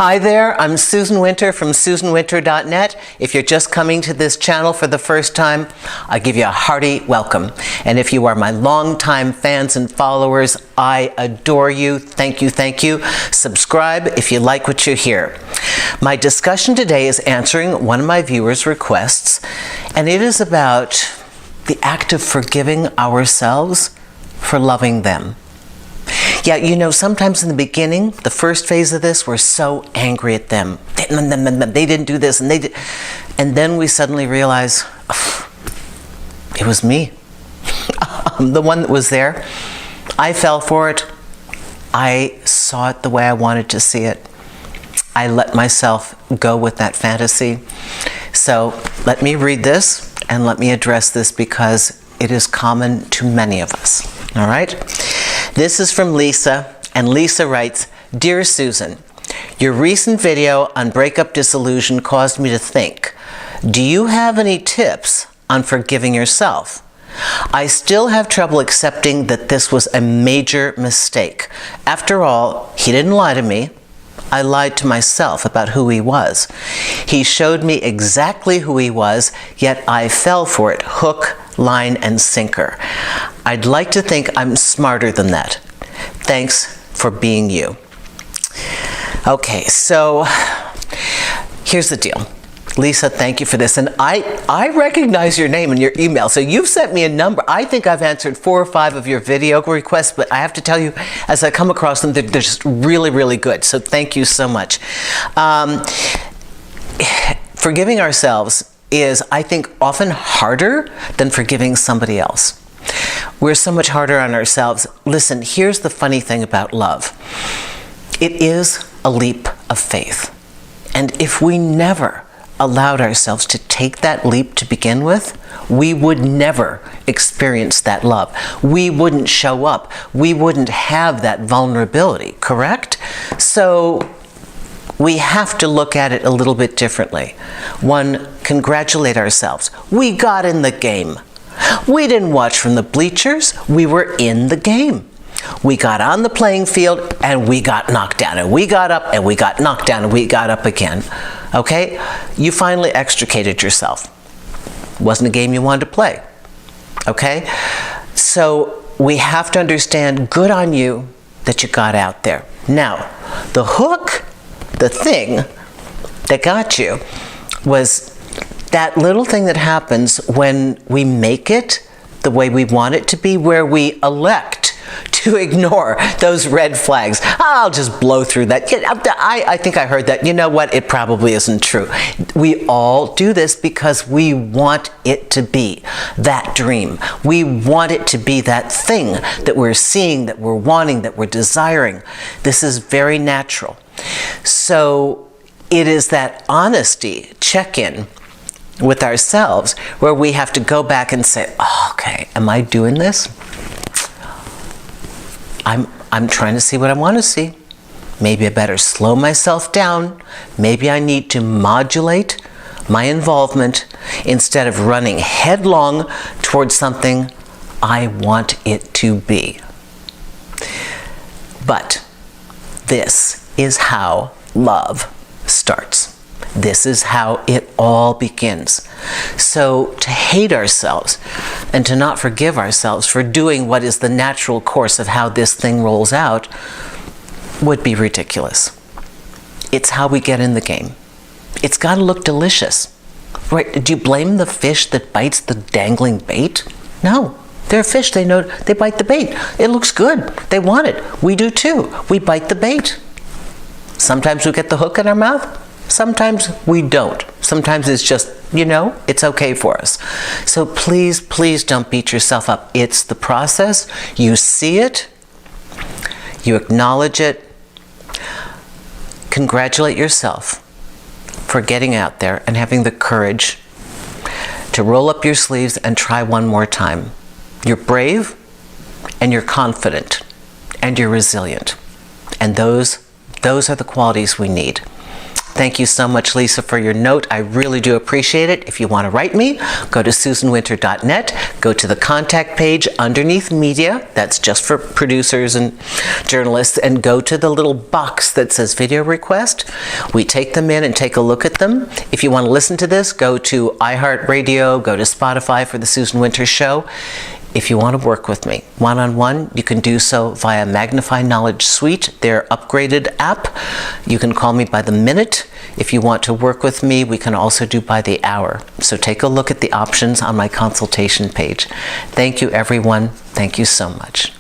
Hi there, I'm Susan Winter from SusanWinter.net. If you're just coming to this channel for the first time, I give you a hearty welcome. And if you are my longtime fans and followers, I adore you. Thank you, thank you. Subscribe if you like what you hear. My discussion today is answering one of my viewers' requests, and it is about the act of forgiving ourselves for loving them. Yeah, you know, sometimes in the beginning, the first phase of this, we're so angry at them. They didn't do this, and they did. And then we suddenly realize, it was me. I'm the one that was there. I fell for it. I saw it the way I wanted to see it. I let myself go with that fantasy. So let me read this and let me address this because it is common to many of us. All right? This is from Lisa, and Lisa writes, "Dear Susan, your recent video on breakup disillusion caused me to think, do you have any tips on forgiving yourself? I still have trouble accepting that this was a major mistake. After all, he didn't lie to me. I lied to myself about who he was. He showed me exactly who he was, yet I fell for it, hook, line, and sinker. I'd like to think I'm smarter than that. Thanks for being you." Okay, so here's the deal. Lisa, thank you for this. And I recognize your name in your email. So you've sent me a number. I think I've answered 4 or 5 of your video requests, but I have to tell you, as I come across them, they're just really, really good. So thank you so much. Forgiving ourselves is, I think, often harder than forgiving somebody else. We're so much harder on ourselves. Listen, here's the funny thing about love. It is a leap of faith. And if we never allowed ourselves to take that leap to begin with, we would never experience that love. We wouldn't show up. We wouldn't have that vulnerability, correct? So we have to look at it a little bit differently. One, congratulate ourselves. We got in the game. We didn't watch from the bleachers. We were in the game. We got on the playing field and we got knocked down, and we got up and we got knocked down and we got up again. Okay? You finally extricated yourself. Wasn't a game you wanted to play. Okay? So we have to understand, good on you that you got out there. Now, the hook, the thing that got you, was that little thing that happens when we make it the way we want it to be, where we elect to ignore those red flags. I'll just blow through that. I think I heard that. You know what? It probably isn't true. We all do this because we want it to be that dream. We want it to be that thing that we're seeing, that we're wanting, that we're desiring. This is very natural. So it is that honesty check-in with ourselves where we have to go back and say, oh, okay, am I doing this? I'm trying to see what I want to see. Maybe I better slow myself down. Maybe I need to modulate my involvement instead of running headlong towards something I want it to be. But this is how love starts. This is how it all begins. So to hate ourselves and to not forgive ourselves for doing what is the natural course of how this thing rolls out would be ridiculous. It's how we get in the game. It's got to look delicious. Right? Do you blame the fish that bites the dangling bait? No. They're a fish. They know they bite the bait. It looks good. They want it. We do too. We bite the bait. Sometimes we get the hook in our mouth. Sometimes we don't. Sometimes it's just, you know, it's okay for us. So please, please don't beat yourself up. It's the process. You see it. You acknowledge it. Congratulate yourself for getting out there and having the courage to roll up your sleeves and try one more time. You're brave and you're confident and you're resilient. And those are the qualities we need. Thank you so much, Lisa, for your note. I really do appreciate it. If you want to write me, go to susanwinter.net, go to the contact page underneath media, that's just for producers and journalists, and go to the little box that says video request. We take them in and take a look at them. If you want to listen to this, go to iHeartRadio, go to Spotify for The Susan Winter Show. If you want to work with me one-on-one, you can do so via Magnify Knowledge Suite, their upgraded app. You can call me by the minute. If you want to work with me, we can also do by the hour. So take a look at the options on my consultation page. Thank you, everyone. Thank you so much.